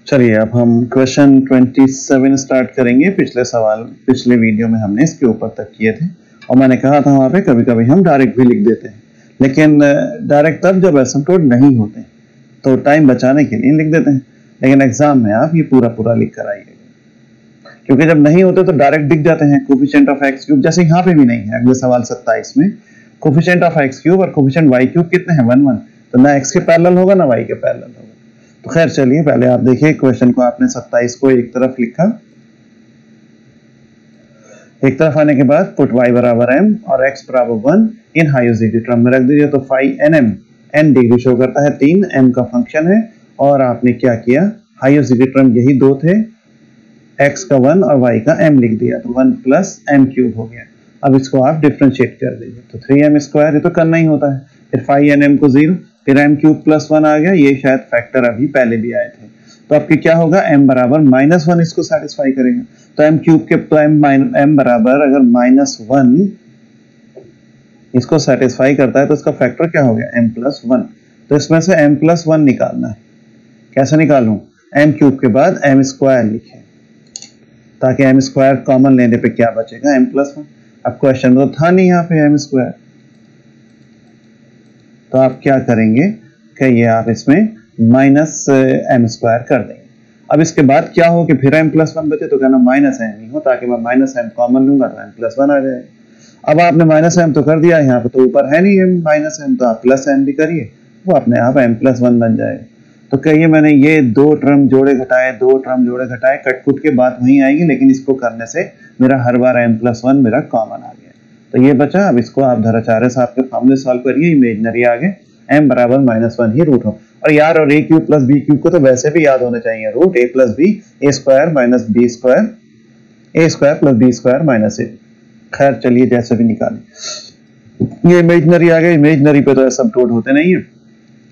चलिए अब हम क्वेश्चन 27 स्टार्ट करेंगे। पिछले वीडियो में हमने इसके ऊपर तक किए थे और मैंने कहा था वहाँ पे कभी कभी हम डायरेक्ट भी लिख देते हैं, लेकिन डायरेक्ट तब जब एसिम्प्टोट नहीं होते तो टाइम बचाने के लिए लिख देते हैं। लेकिन एग्जाम में आप ये पूरा लिख कर आइएगा, क्योंकि जब नहीं होते तो डायरेक्ट दिख जाते हैं। कोफिशिएंट ऑफ एक्स क्यूब जैसे यहाँ पे भी नहीं है। अगले सवाल 27 में कोफिशिएंट ऑफ एक्स क्यूब और कोफिशिएंट वाई क्यूब कितने हैं 1 1, तो ना एक्स के पैरेलल होगा ना वाई के पैरेलल होगा। तो खैर चलिए पहले आप देखिए क्वेश्चन को। आपने 27 को एक तरफ लिखा, एक तरफ आने के बाद पुट y बराबर m और x बराबर 1 इन हाईएस्ट डिग्री टर्म में रख दीजिए। तो phi nm n degree show करता है, 3 m का फंक्शन है और आपने क्या किया, हाईएस्ट डिग्री टर्म यही दो थे, x का 1 और y का m लिख दिया, तो 1 प्लस m क्यूब हो गया। अब इसको आप डिफरेंशिएट कर दीजिए तो 3m स्क्वायर, ये तो करना ही होता है। फिर फाई nm को 0, फिर m क्यूब प्लस 1 आ गया, ये शायद फैक्टर अभी पहले भी आए थे। तो आपके क्या होगा, m बराबर -1 इसको सेटिस्फाई करेगा। तो m क्यूब के m बराबर अगर -1 इसको सेटिस्फाई करता है तो इसका फैक्टर क्या हो गया, m+1। तो इसमें से m+1 निकालना है। कैसे निकालूं, m क्यूब के बाद m स्क्वायर लिखें ताकि m स्क्वायर कॉमन लेने पे क्या बचेगा, m+1। अब क्वेश्चन तो था नहीं यहाँ पे m स्क्वायर, तो आप क्या करेंगे कि ये आप इसमें -m स्क्वायर कर देंगे। अब इसके बाद क्या हो कि फिर m+1 बचे तो कहना -m ही हो, ताकि मैं -m कॉमन लूंगा तो m+1 आ जाएगा। अब आपने -m तो कर दिया, यहाँ पे तो ऊपर है नहीं -m, तो आप +m भी करिए, वो अपने आप m+1 बन जाएगा। तो कहिए मैंने ये दो टर्म जोड़े घटाए, कटकुट के बात वहीं आएगी, लेकिन इसको करने से मेरा हर बार m+1 मेरा कॉमन आ गया। तो ये बचा। अब इसको आप धराचार्य साहब के फॉर्मूले सॉल्व करिए, इमेजिनरी आ गए, m बराबर -1 ही रूट हो। और यार और a cube plus b cube को तो वैसे भी याद होने चाहिए, root a plus b, a square minus b square, a square plus b square minus a। खैर चलिए जैसे भी निकालें, ये इमेजिनरी आ गए। इमेजिनरी पे तो एसिम्प्टोट होते नहीं है,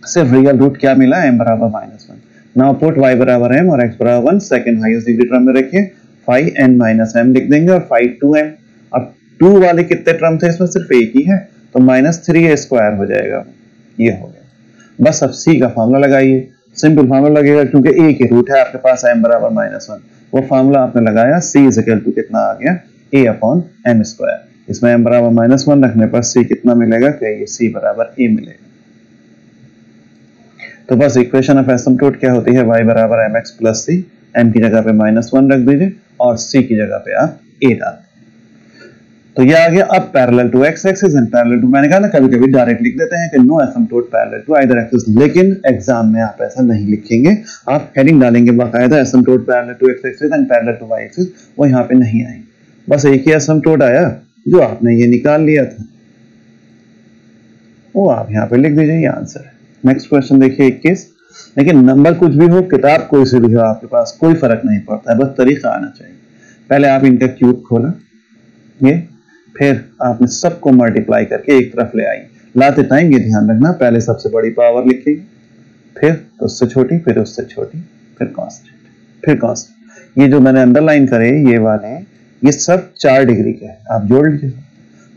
सिर्फ रियल रूट क्या मिला, m बराबर -1। नाउ पुट y बराबर m और x बराबर 1 सेकंड हाईएस्ट डिग्री टर्म में रखिए, फाई n माइनस m लिख देंगे और फाई 2m। अब 2 वाले कितने टर्म थे, इसमें सिर्फ एक ही है, तो -3a स्क्वायर हो जाएगा। ये हो गया। बस अब c का फार्मूला लगाइए, सिंपल फार्मूला लगेगा क्योंकि a के रूट है आपके पास, m बराबर -1। वो फार्मूला आपने लगाया, c इज इक्वल टू कितना आ गया, a अपॉन m स्क्वायर। इसमें m बराबर -1 रखने पर c कितना मिलेगा, कि ये c बराबर a मिलेगा। तो बस इक्वेशन ऑफ एसिम्प्टोट क्या होती है, y बराबर mx प्लस c, m की जगह पे -1 रख दीजिए और c की जगह पे आप a डाल दीजिए। तो ये आ गया। अब parallel to x axis and parallel to, मैंने कहा ना कभी कभी डायरेक्ट लिख देते हैं कि no asymptote parallel to either axis, लेकिन एग्जाम में आप ऐसा नहीं लिखेंगे। आप हेडिंग डालेंगे बाकायदा, asymptote parallel to x axis and parallel to y axis, वो यहाँ पे नहीं आएंगे। बस एक ही एसिम्प्टोट आया जो आपने ये निकाल लिया था, वो आप यहाँ पे लिख दीजिए, ये आंसर है। नेक्स्ट क्वेश्चन देखिए 21। लेकिन नंबर कुछ भी हो, किताब कोई सी भी हो, आपके पास कोई फर्क नहीं पड़ता है, बस तरीका आना चाहिए। पहले आप इनका क्यूब खोला, ये फिर आपने सबको मल्टीप्लाई करके एक तरफ ले आई। लाते टाइम ये ध्यान रखना, पहले सबसे बड़ी पावर लिखेगी, फिर उससे छोटी, फिर उससे छोटी, फिर कांस्टेंट, फिर कांस्टेंट। ये जो मैंने अंडरलाइन करे ये वाले, ये सब 4 डिग्री के हैं, आप जोड़ लीजिए।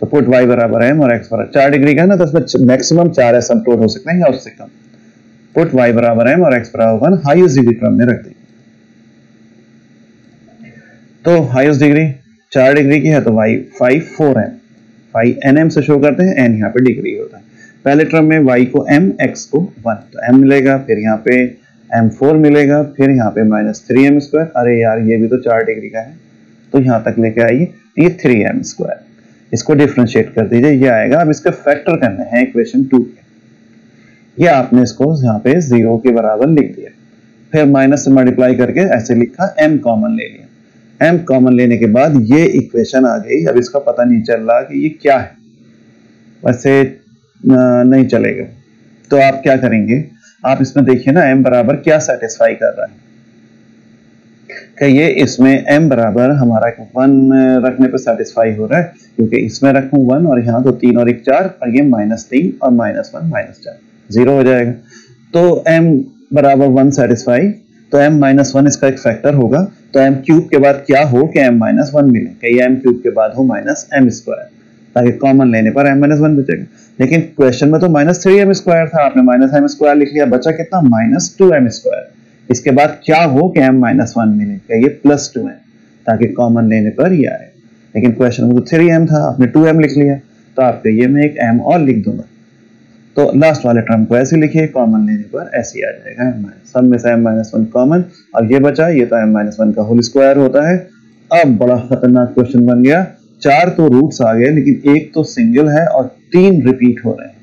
तो पुट y बराबर m और x बराबर 4 डिग्री का है ना, तो इसमें मैक्सिमम 4 एसिम्प्टोट हो सकते हैं या उससे कम। पुट y बराबर m और x बराबर 1 हाईएस्ट डिग्री टर्म में रख देंगे। तो हाईएस्ट डिग्री 4 डिग्री की है तो y 4m, फाई nm से शो करते हैं, n यहाँ पे डिग्री होता है। पहले टर्म में y को m, x को 1, तो m मिलेगा, फिर यहाँ पे m4 मिलेगा, फिर यहाँ पे -3m स्क्वायर। अरे यार ये भी तो 4 डिग्री का है, तो यहाँ तक लेके आइए, ये 3m स्क्वायर। इसको डिफरेंशिएट कर दीजिए, ये आएगा। अब इसके फैक्टर करने हैं इक्वेशन 2 के। ये आपने इसको यहाँ पे 0 के बराबर लिख दिया, फिर माइनस से मल्टीप्लाई करके ऐसे लिखा, m कॉमन ले लिया। m कॉमन लेने के बाद ये इक्वेशन आ गई। अब इसका पता नहीं चल रहा कि ये क्या है, वैसे नहीं चलेगा। तो आप क्या करेंगे, आप इसमें देखिए ना m बराबर क्या सेटिस्फाई कर रहा है, कि ये इसमें m बराबर हमारा 1 रखने पे सेटिस्फाई हो रहा है, क्योंकि इसमें रखूं 1 और यहाँ तो 3 और 1 4, और ये -3 और -1 -4, 0 हो जाएगा। तो m बराबर 1 सेटिस्फाई, तो m -1 इसका एक फैक्टर होगा। तो m क्यूब के बाद क्या हो कि m -1 मिले, कि ये m क्यूब के बाद हो -m स्क्वायर, ताकि कॉमन लेने पर m -1 बचेगा। लेकिन क्वेश्चन में तो -3m स्क्वायर था, आपने -m स्क्वायर लिख लिया, बचा कितना, -2m स्क्वायर। इसके बाद क्या हो कि m-1 मिले, क्या ये +2 है, ताकि कॉमन लेने पर ये आए। लेकिन क्वेश्चन में तो 3m था, आपने 2m लिख लिया, तो आपके ये मैं एक m और लिख दूंगा। तो लास्ट वाले टर्म को ऐसे लिखिए, कॉमन लेने पर ऐसे ही आ जाएगा m-, सब में से m-1 कॉमन। अब ये बचा, ये तो m-1 का होल स्क्वायर होता है। अब बड़ा खतरनाक क्वेश्चन बन गया, 4 तो रूट्स आ गए लेकिन एक तो सिंगल है और 3 रिपीट हो रहे हैं।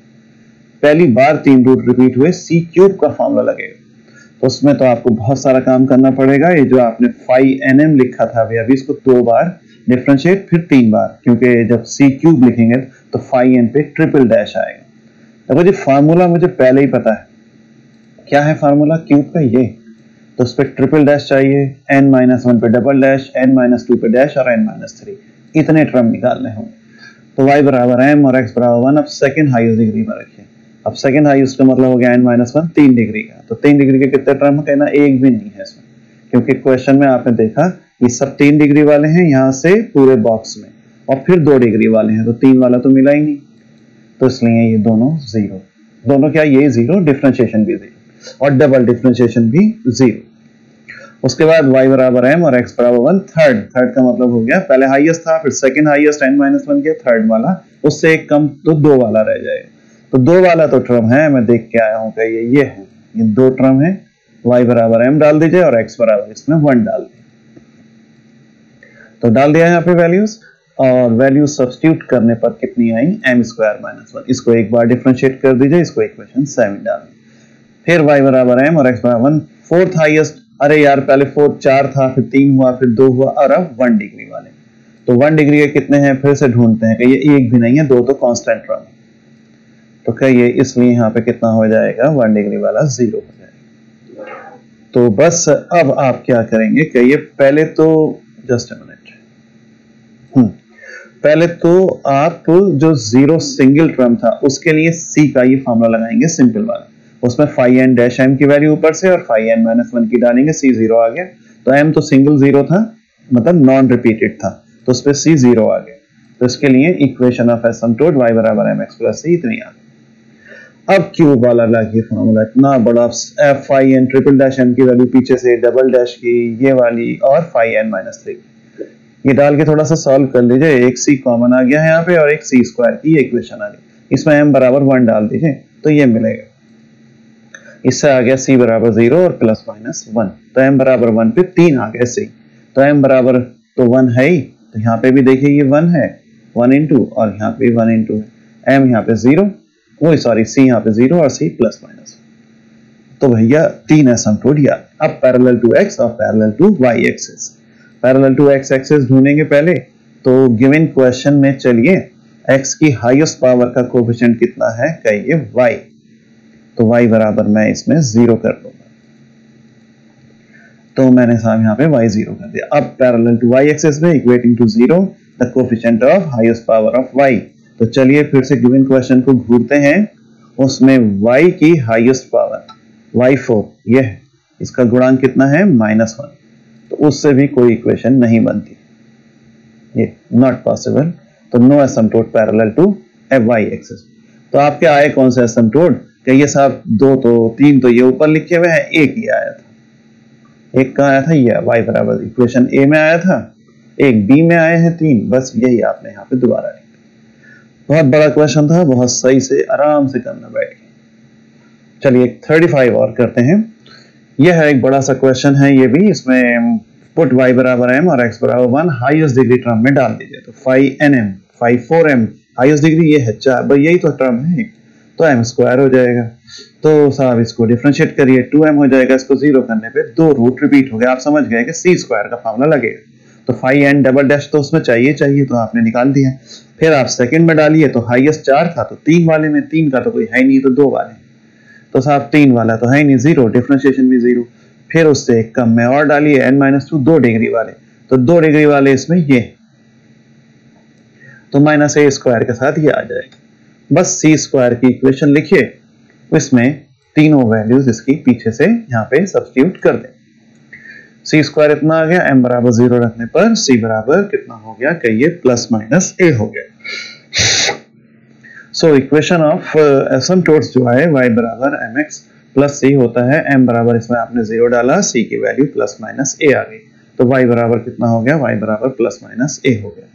पहली बार 3 रूट रिपीट हुए, c³ का फॉर्मूला लगेगा, तो उसमें तो आपको बहुत सारा काम करना पड़ेगा। ये जो आपने phi-nm लिखा था अभी इसको 2 बार डिफरेंशिएट, फिर 3 बार, क्योंकि जब c³ लिखेंगे तो phi-n पे ट्रिपल डैश आएगा। देखो जी फार्मूला मुझे पहले ही पता है, क्या है फार्मूला क्यूब का, ये तो उस पर ट्रिपल डैश चाहिए, n-1 पे डबल डैश, n-2 पे डैश और n-3, इतने टर्म निकालने होंगे। तो y बराबर m और x बराबर 1। अब सेकंड हाईएस्ट डिग्री में रखिए। अब सेकंड हाईएस्ट का मतलब हो गया n-1 3 डिग्री का, तो 3 डिग्री के कितने टर्म कहना, एक भी नहीं है इसमें, क्योंकि क्वेश्चन में आपने देखा ये सब 3 डिग्री वाले हैं यहाँ से पूरे बॉक्स में, और फिर 2 डिग्री वाले हैं, तो 3 वाला तो मिला ही नहीं, तो इसलिए ये दोनों जीरो, दोनों क्या, ये जीरो, डिफरेंशिएशन भी जीरो और डबल डिफरेंशिएशन भी जीरो। उसके बाद y बराबर m और x बराबर 1। थर्ड का मतलब हो गया, पहले हाईएस्ट था, फिर सेकंड हाईएस्ट n-1 किया, थर्ड वाला उससे एक कम, तो 2 वाला रह जाएगा। तो 2 वाला तो टर्म है, मैं देख के आया हूं कि ये है, ये 2 टर्म है। y बराबर m डाल दीजिए और x बराबर इसमें 1 डाल दीजिए। तो डाल दिया यहाँ पे वैल्यूज, और वैल्यू सब्स्टिट्यूट करने पर कितनी आई, m² - 1। इसको एक बार डिफरेंशिएट कर दीजिए, इसको इक्वेशन 7 डाल दीजिए। फिर y बराबर m और x बराबर 1। फोर्थ हाईएस्ट, अरे यार पहले 4 था, फिर 3 हुआ, फिर 2 हुआ, और अब 1 डिग्री वाले, तो 1 डिग्री के कितने हैं फिर से ढूंढते हैं कि ये एक भी नहीं है, 2 तो कांस्टेंट टर्म है, तो कहिए इसलिए यहाँ पे कितना हो जाएगा, 1 डिग्री वाला 0 हो जाएगा। तो बस अब आप क्या करेंगे, कहिए पहले तो जस्ट अ मिनट, पहले तो आप जो 0 सिंगल टर्म था उसके लिए c का ये फॉर्मूला लगाएंगे सिंपल वाला, उसमें phi-n डैश m की वैल्यू ऊपर से और phi-n-1 की डालेंगे, c 0 आ गया। तो m तो सिंगल 0 था, मतलब नॉन रिपीटेड था, तो उस पे c 0 आ गया। तो इसके लिए इक्वेशन ऑफ एसिम्पटोट y बराबर mx प्लस c इतनी आ गई। अब क्यूब वाला लाइए फॉर्मूला, इतना बड़ा, phi-n ट्रिपल डैश m की वैल्यू पीछे से डबल डैश की ये वाली और phi-n-3, ये डाल के थोड़ा सा सॉल्व कर लीजिए। एक c कॉमन आ गया है यहाँ पे और एक c² की इक्वेशन आ गई, इसमें m बराबर 1 डाल दीजिए तो ये मिलेगा। इससे आ गया c बराबर 0 और ±1, तो m बराबर 1 पे 3 आ गए c, तो m बराबर तो 1 है ही, तो यहाँ पे भी देखिए ये 1 है, 1 इंटू, और यहाँ पे 1 इंटू है, m यहाँ पे 0, वो सॉरी c यहाँ पे 0 और c ±1। तो भैया 3 एसिम्पटोट याद। अब पैरेलल टू x और parallel to y axis, parallel to x axis ढूंढेंगे पहले। तो गिवन क्वेश्चन में चलिए x की हाईएस्ट पावर का कोएफिशिएंट कितना है, कहिए y, तो y बराबर मैं इसमें 0 कर दूंगा, तो मैंने साहब यहाँ पे y 0 कर दिया। अब पैरेलल टू y एक्सिस में equating to 0 the coefficient of highest power of y। तो चलिए फिर से गिवन क्वेश्चन को घूरते हैं, उसमें y की हाईएस्ट पावर y4 ये है, इसका गुणांक कितना है -1, तो उससे भी कोई इक्वेशन नहीं बनती, ये नॉट पॉसिबल। तो no asymptote parallel to y axis. तो आपके आए कौन से एसिम्पटोट, कहिए साहब 2 तो 3 तो ये ऊपर लिखे हुए हैं, एक ही आया था, एक कहाँ आया था, ये y बराबर इक्वेशन a में आया था, एक b में आए हैं 3, बस यही आपने यहाँ पे दोबारा लिखा। बहुत बड़ा क्वेश्चन था, बहुत सही से आराम से करना बैठ के। चलिए 35 और करते हैं। यह है एक बड़ा सा क्वेश्चन है ये भी, इसमें पुट y बराबर m और x बराबर 1 हाईएस्ट डिग्री टर्म में डाल दीजिए। तो phi-nm, phi-4m हाईएस्ट डिग्री ये है 4, भाई यही तो टर्म है, तो m² हो जाएगा। तो साहब इसको डिफरेंशिएट करिए, 2m हो जाएगा, इसको 0 करने पे 2 रूट रिपीट हो गया, आप समझ गए कि c² का फॉर्मूला लगेगा। तो phi-n डबल डैश तो उसमें चाहिए, तो आपने निकाल दिया। फिर आप सेकंड में डालिए, तो हाईएस्ट 4 था, तो 3 वाले में 3 का तो कोई है नहीं, तो 2 वाले, तो साहब 3 वाला तो है नहीं, 0, डिफरेंशिएशन भी 0। फिर उससे एक कम में और डालिए n-2 2 डिग्री वाले, तो 2 डिग्री वाले इसमें ये, तो -a² के साथ ये आ जाएगा। बस c² की इक्वेशन लिखिए, इसमें तीनों वैल्यूज इसकी पीछे से यहाँ पे सब्स्टिट्यूट कर दें। c² इतना आ गया, m बराबर 0 रखने पर c बराबर कितना हो गया, कहिए ±a हो गया। सो इक्वेशन ऑफ एसिम्पटोट्स जो है y बराबर mx प्लस सी होता है, m बराबर इसमें आपने 0 डाला, c की वैल्यू प्लस माइनस a आ गई, तो y बराबर कितना हो गया, y बराबर प्लस माइनस a हो गया।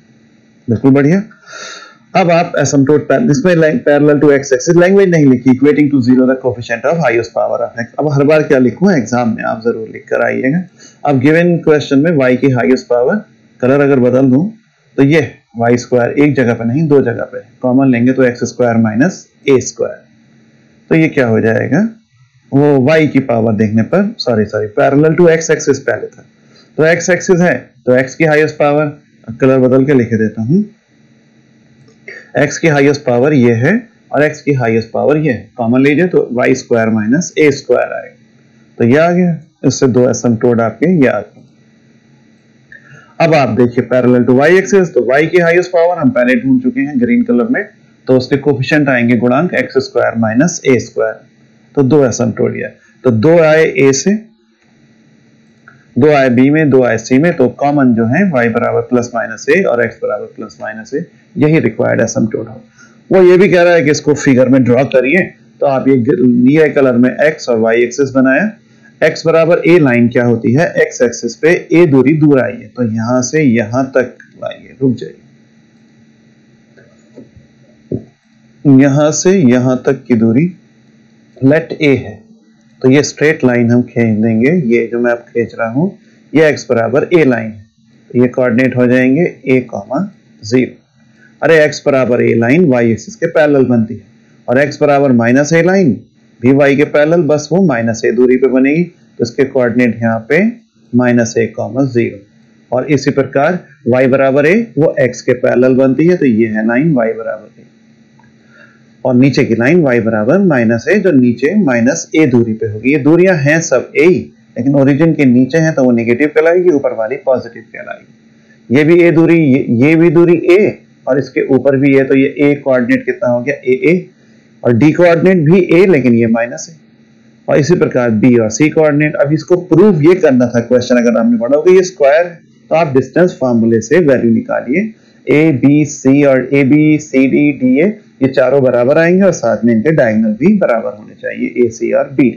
बिल्कुल बढ़िया। अब आप एसिम्प्टोट इसमें parallel to x axis language नहीं लिखी, equating to 0 the coefficient of highest power of x। अब हर बार क्या लिखूं एग्जाम में, आप जरूर लिख कर आइएगा। अब गिवन क्वेश्चन में y की हाईएस्ट पावर, कलर अगर बदल दूं तो ये वाई स्क्वायर एक जगह पे नहीं दो जगह पे, कॉमन लेंगे तो एक्स स्क्वायर माइनस ए स्क्वायर, तो ये क्या हो जाएगा, वो y की पावर देखने पर sorry parallel to x axis पहले था, तो x एक्सिस है तो x की हाईएस्ट पावर, कलर बदल के लिख देता हूं, x की हाईएस्ट पावर ये है और x की हाईएस्ट पावर ये है, कॉमन लीजिए तो y स्क्वायर माइनस ए स्क्वायर आएगा, तो ये आ गया, इससे दो एसिम्प्टोट आपके ये आ गए। अब आप देखिए पैरेलल टू y एक्सिस, तो y की हाईएस्ट पावर हम पहले ढूंढ चुके हैं ग्रीन कलर में, तो उसके कोफिशिएंट आएंगे गुणांक x स्क्वायर माइनस ए स्क्वायर, तो दो एसिम्प्टोट लिया, तो दो आए a से, दो आए b में, दो आए c में, तो कॉमन जो है y बराबर प्लस माइनस ए और x बराबर प्लस माइनस ए, यही रिक्वायर्ड एसिम्प्टोट हो। वो ये भी कह रहा है कि इसको फिगर में ड्रॉ करिए, तो आप ये नीले कलर में x और y एक्सिस बनाया, x बराबर a लाइन क्या होती है, x एक्सिस पे a दूरी दूर आई है, तो यहां से यहां तक लाइए, रुक जाइए, यहां से यहां तक की दूरी लेट a है, तो ये स्ट्रेट लाइन हम खींच देंगे, ये जो मैं अब खींच रहा हूं ये x बराबर a लाइन है, तो ये कोऑर्डिनेट हो जाएंगे a, 0। अरे x बराबर a लाइन y एक्सिस के पैरेलल बनती है, और x बराबर माइनस a लाइन भी y के पैरेलल, बस वो माइनस a दूरी पे बनेगी, तो इसके कोऑर्डिनेट यहाँ पे माइनस a, 0। और इसी प्रकार y बराबर a वो x के पैरेलल बनती है, तो ये है लाइन y बराबर a, और नीचे की लाइन y बराबर माइनस a, जो नीचे माइनस a दूरी पे होगी। ये दूरियां हैं सब a ही, लेकिन ओरिजिन के नीचे है तो वो नेगेटिव कहलाएगी, ऊपर वाली पॉजिटिव कहलाएगी। ये भी a दूरी, ये भी दूरी a, और इसके ऊपर भी है, तो ये a कोऑर्डिनेट कितना हो गया, a, और d कोऑर्डिनेट भी a, लेकिन ये माइनस है, और इसी प्रकार b और c कोऑर्डिनेट। अब इसको प्रूव ये करना था क्वेश्चन, अगर आपने पढ़ा होगा ये स्क्वायर है, तो आप डिस्टेंस फार्मूले से वैल्यू निकालिए, a b c और a b c d d a ये चारों बराबर आएंगे, और साथ में इनके डायगोनल भी बराबर होने चाहिए, a c और b।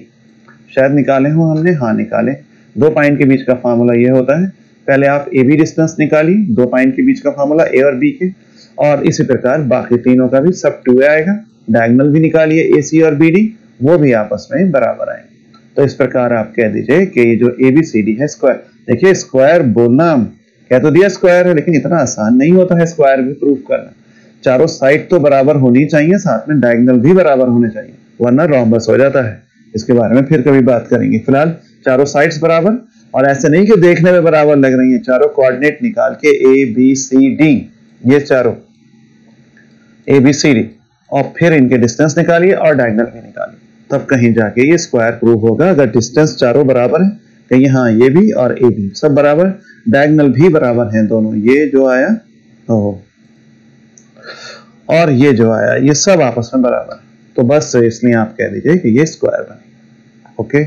शायद निकाले हो हमने, हाँ निकाले। दो पॉइंट के बीच का फार्मूला ये होता है, पहले आप a b डिस्टेंस निकालिए, दो पॉइंट के बीच का फार्मूला a और b के, और इसी प्रकार बाकी तीनों का भी सब 2a आएगा, डायगोनल भी निकालिए ए सी और बी डी, वो भी आपस में बराबर आएंगे। तो इस प्रकार आप कह दीजिए कि ये जो ए बी सी डी है स्क्वायर, देखिए स्क्वायर बोलना कह तो दिया स्क्वायर है, लेकिन इतना आसान नहीं होता है स्क्वायर भी प्रूफ करना, चारों साइड तो बराबर होनी चाहिए, साथ में डायगोनल भी बराबर होने चाहिए, वरना रोम्बस हो जाता है। इसके बारे में फिर कभी बात करेंगे, फिलहाल चारों साइड्स बराबर, और ऐसे नहीं कि देखने में बराबर लग रही है, चारों कोऑर्डिनेट निकाल के ए बी सी डी, ये चारों ए बी सी डी, और फिर इनके डिस्टेंस निकालिए और डायगोनल भी निकालिए, तब कहीं जाके ये स्क्वायर प्रूफ होगा। अगर डिस्टेंस चारों बराबर है, कहीं हाँ ये भी और ए भी सब बराबर, डायगोनल भी बराबर हैं दोनों, ये जो आया और ये जो आया, ये सब आपस में बराबर है, तो बस इसलिए आप कह दीजिए कि ये स्क्वायर बने। ओके।